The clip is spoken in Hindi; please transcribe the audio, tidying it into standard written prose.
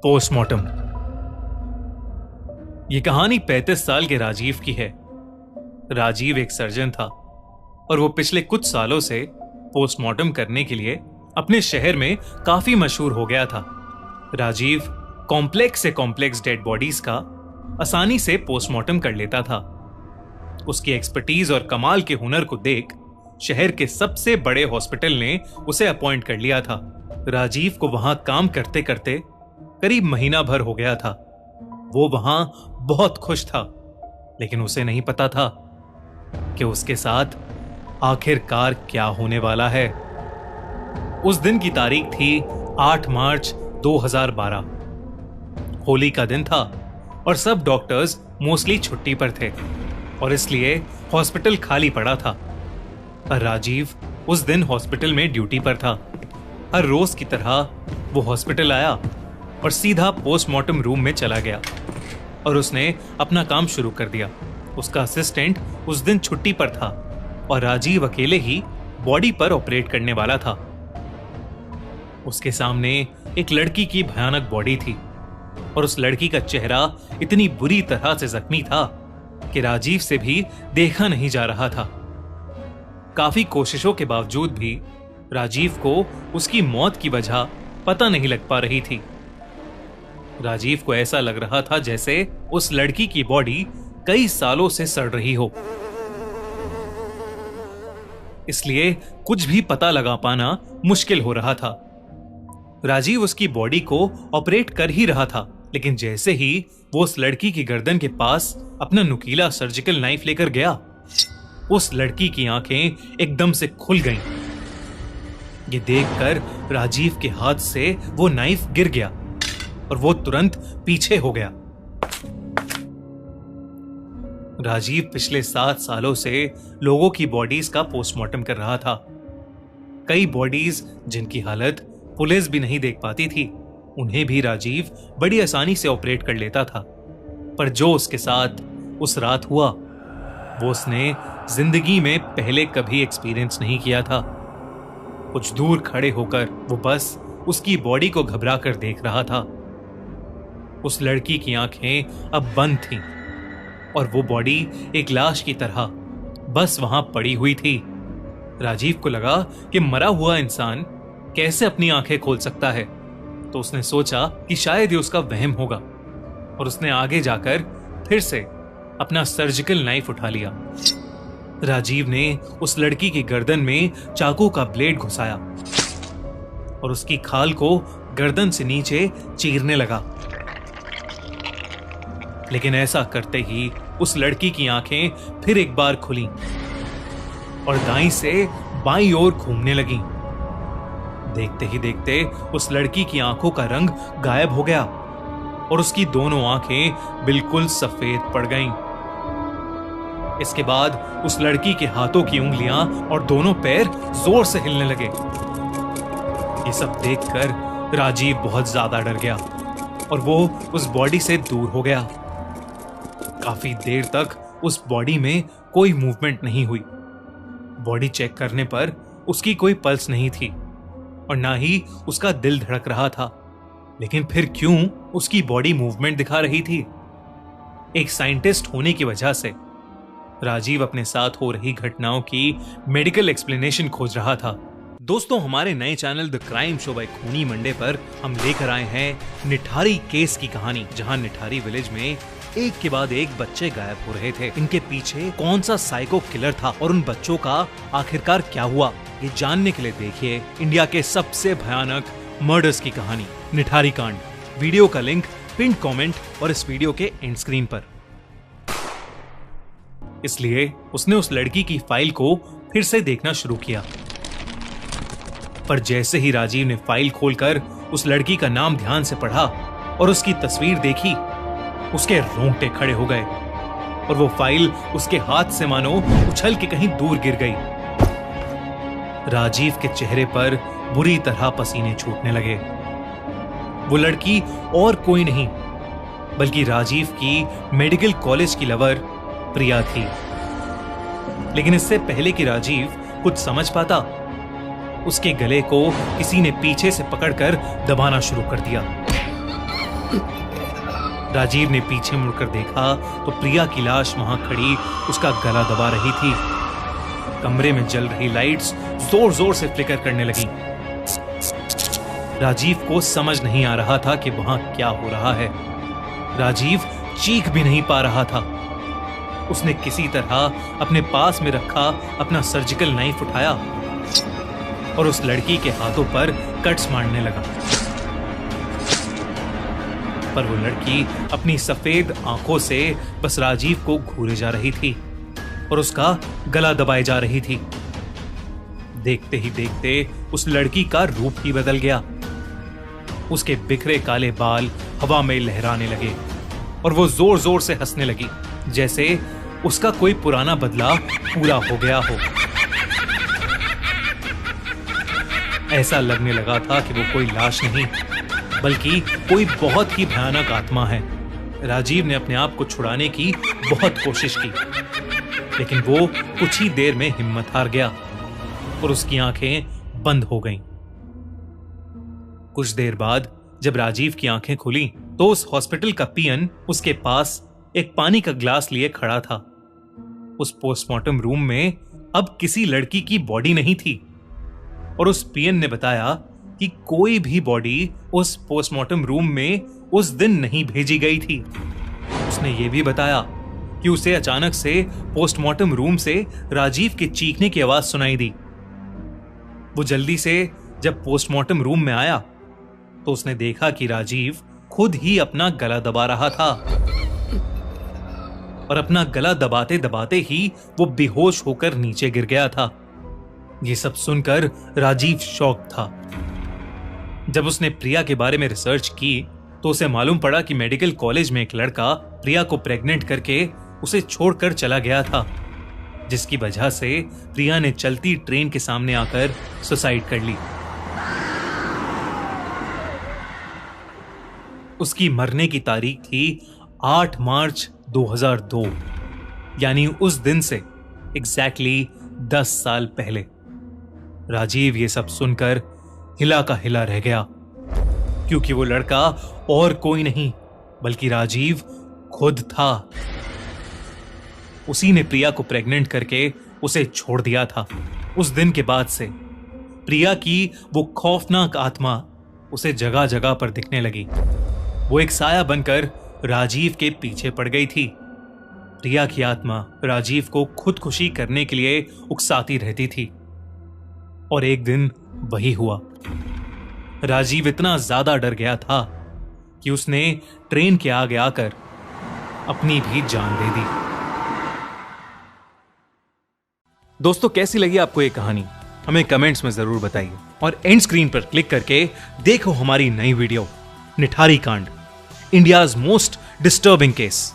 पोस्टमार्टम। यह कहानी 35 साल के राजीव की है। राजीव एक सर्जन था और वो पिछले कुछ सालों से पोस्टमार्टम करने के लिए अपने शहर में काफी मशहूर हो गया था। राजीव कॉम्प्लेक्स से कॉम्प्लेक्स डेड बॉडीज का आसानी से पोस्टमार्टम कर लेता था। उसकी एक्सपर्टीज और कमाल के हुनर को देख शहर के सबसे बड़े हॉस्पिटल ने उसे अपॉइंट कर लिया था। राजीव को वहां काम करते करते करीब महीना भर हो गया था। वो वहां बहुत खुश था, लेकिन उसे नहीं पता था कि उसके साथ आखिरकार क्या होने वाला है। उस दिन की तारीख थी 8 मार्च 2012। होली का दिन था और सब डॉक्टर्स मोस्टली छुट्टी पर थे और इसलिए हॉस्पिटल खाली पड़ा था। पर राजीव उस दिन हॉस्पिटल में ड्यूटी पर था। हर रोज की तरह वो हॉस्पिटल आया और सीधा पोस्टमार्टम रूम में चला गया और उसने अपना काम शुरू कर दिया। उसका असिस्टेंट उस दिन छुट्टी पर था और राजीव अकेले ही बॉडी पर ऑपरेट करने वाला था। उसके सामने एक लड़की की भयानक बॉडी थी और उस लड़की का चेहरा इतनी बुरी तरह से जख्मी था कि राजीव से भी देखा नहीं जा रहा था। काफी कोशिशों के बावजूद भी राजीव को उसकी मौत की वजह पता नहीं लग पा रही थी। राजीव को ऐसा लग रहा था जैसे उस लड़की की बॉडी कई सालों से सड़ रही हो, इसलिए कुछ भी पता लगा पाना मुश्किल हो रहा था। राजीव उसकी बॉडी को ऑपरेट कर ही रहा था, लेकिन जैसे ही वो उस लड़की की गर्दन के पास अपना नुकीला सर्जिकल नाइफ लेकर गया, उस लड़की की आंखें एकदम से खुल गईं। ये देखकर राजीव के हाथ से वो नाइफ गिर गया और वो तुरंत पीछे हो गया। राजीव पिछले 7 सालों से लोगों की बॉडीज का पोस्टमार्टम कर रहा था। कई बॉडीज जिनकी हालत पुलिस भी नहीं देख पाती थी, उन्हें भी राजीव बड़ी आसानी से ऑपरेट कर लेता था। पर जो उसके साथ उस रात हुआ, वो उसने जिंदगी में पहले कभी एक्सपीरियंस नहीं किया था। कुछ दूर खड़े होकर वो बस उसकी बॉडी को घबरा कर देख रहा था। उस लड़की की आंखें अब बंद थीं और वो बॉडी एक लाश की तरह बस वहां पड़ी हुई थी। राजीव को लगा कि मरा हुआ इंसान कैसे अपनी आंखें खोल सकता है, तो उसने सोचा कि शायद ये उसका वहम होगा और उसने आगे जाकर फिर से अपना सर्जिकल नाइफ उठा लिया। राजीव ने उस लड़की की गर्दन में चाकू का ब्लेड घुसाया और उसकी खाल को गर्दन से नीचे चीरने लगा। लेकिन ऐसा करते ही उस लड़की की आंखें फिर एक बार खुली और दाईं से बाईं ओर घूमने लगीं। देखते ही देखते उस लड़की की आंखों का रंग गायब हो गया और उसकी दोनों आंखें बिल्कुल सफेद पड़ गईं। इसके बाद उस लड़की के हाथों की उंगलियां और दोनों पैर जोर से हिलने लगे। ये सब देखकर राजीव बहुत ज्यादा डर गया और वो उस बॉडी से दूर हो गया। काफी देर तक उस बॉडी में कोई मूवमेंट नहीं हुई। बॉडी चेक करने पर उसकी कोई पल्स नहीं थी और ना ही उसका दिल धड़क रहा था। लेकिन फिर क्यों उसकी बॉडी मूवमेंट दिखा रही थी? एक साइंटिस्ट होने की वजह से राजीव अपने साथ हो रही घटनाओं की मेडिकल एक्सप्लेनेशन खोज रहा था। दोस्तों, हमारे नए channel the crime show by खूनी मंडे पर हम लेकर आए हैं निठारी केस की कहानी, जहां निठारी विलेज में एक के बाद एक बच्चे गायब हो रहे थे। इनके पीछे कौन सा साइको किलर था और उन बच्चों का आखिरकार क्या हुआ, ये जानने के लिए देखिए इंडिया के सबसे भयानक मर्डर्स की कहानी, निठारी कांड। वीडियो का लिंक पिन कमेंट और इस वीडियो के एंड स्क्रीन पर। इसलिए उसने उस लड़की की फाइल को फिर से देखना शुरू किया। पर जैसे ही राजीव ने फाइल खोलकर उस लड़की का नाम ध्यान से पढ़ा और उसकी तस्वीर देखी, उसके रोंगटे खड़े हो गए और वो फाइल उसके हाथ से मानो उछल के कहीं दूर गिर गई। राजीव के चेहरे पर बुरी तरह पसीने छूटने लगे। वो लड़की और कोई नहीं बल्कि राजीव की मेडिकल कॉलेज की लवर प्रिया थी। लेकिन इससे पहले कि राजीव कुछ समझ पाता, उसके गले को किसी ने पीछे से पकड़कर दबाना शुरू कर दिया। राजीव ने पीछे मुड़कर देखा तो प्रिया की लाश वहां खड़ी उसका गला दबा रही थी। कमरे में जल रही लाइट्स जोर जोर से फ्लिकर करने लगी। राजीव को समझ नहीं आ रहा था कि वहां क्या हो रहा है। राजीव चीख भी नहीं पा रहा था। उसने किसी तरह अपने पास में रखा अपना सर्जिकल नाइफ उठाया और उस लड़की के हाथों पर कट्स मारने लगा। पर वो लड़की अपनी सफेद आंखों से बस राजीव को घूरे जा रही थी और उसका गला दबाए जा रही थी। देखते ही देखते उस लड़की का रूप ही बदल गया। उसके बिखरे काले बाल हवा में लहराने लगे और वो जोर जोर से हंसने लगी, जैसे उसका कोई पुराना बदला पूरा हो गया हो। ऐसा लगने लगा था कि वो कोई लाश नहीं बल्कि कोई बहुत ही भयानक आत्मा है। राजीव ने अपने आप को छुड़ाने की बहुत कोशिश की, लेकिन वो कुछ ही देर में हिम्मत हार गया और उसकी आंखें बंद हो गईं। कुछ देर बाद जब राजीव की आंखें खुली तो उस हॉस्पिटल का पीएन उसके पास एक पानी का ग्लास लिए खड़ा था। उस पोस्टमार्टम रूम में अब किसी लड़की की बॉडी नहीं थी और उस पीएन ने बताया कि कोई भी बॉडी उस पोस्टमार्टम रूम में उस दिन नहीं भेजी गई थी। उसने यह भी बताया कि उसे अचानक से पोस्टमार्टम रूम से राजीव के चीखने की आवाज सुनाई दी। वो जल्दी से जब पोस्टमार्टम रूम में आया तो उसने देखा कि राजीव खुद ही अपना गला दबा रहा था और अपना गला दबाते दबाते ही वो बेहोश होकर नीचे गिर गया था। ये सब सुनकर राजीव शॉक था। जब उसने प्रिया के बारे में रिसर्च की तो उसे मालूम पड़ा कि मेडिकल कॉलेज में एक लड़का प्रिया को प्रेग्नेंट करके उसे छोड़कर चला गया था, जिसकी वजह से प्रिया ने चलती ट्रेन के सामने आकर सुसाइड कर ली। उसकी मरने की तारीख थी 8 मार्च 2002, यानी उस दिन से एग्जैक्टली 10 साल पहले। राजीव ये सब सुनकर हिला का हिला रह गया, क्योंकि वो लड़का और कोई नहीं बल्कि राजीव खुद था। उसी ने प्रिया को प्रेग्नेंट करके उसे छोड़ दिया था। उस दिन के बाद से प्रिया की वो खौफनाक आत्मा उसे जगह जगह पर दिखने लगी। वो एक साया बनकर राजीव के पीछे पड़ गई थी। प्रिया की आत्मा राजीव को खुदकुशी करने के लिए उकसाती रहती थी और एक दिन वही हुआ। राजीव इतना ज्यादा डर गया था कि उसने ट्रेन के आगे आकर अपनी भी जान दे दी। दोस्तों, कैसी लगी आपको ये कहानी? हमें कमेंट्स में जरूर बताइए और एंड स्क्रीन पर क्लिक करके देखो हमारी नई वीडियो निठारी कांड, इंडियाज मोस्ट डिस्टर्बिंग केस।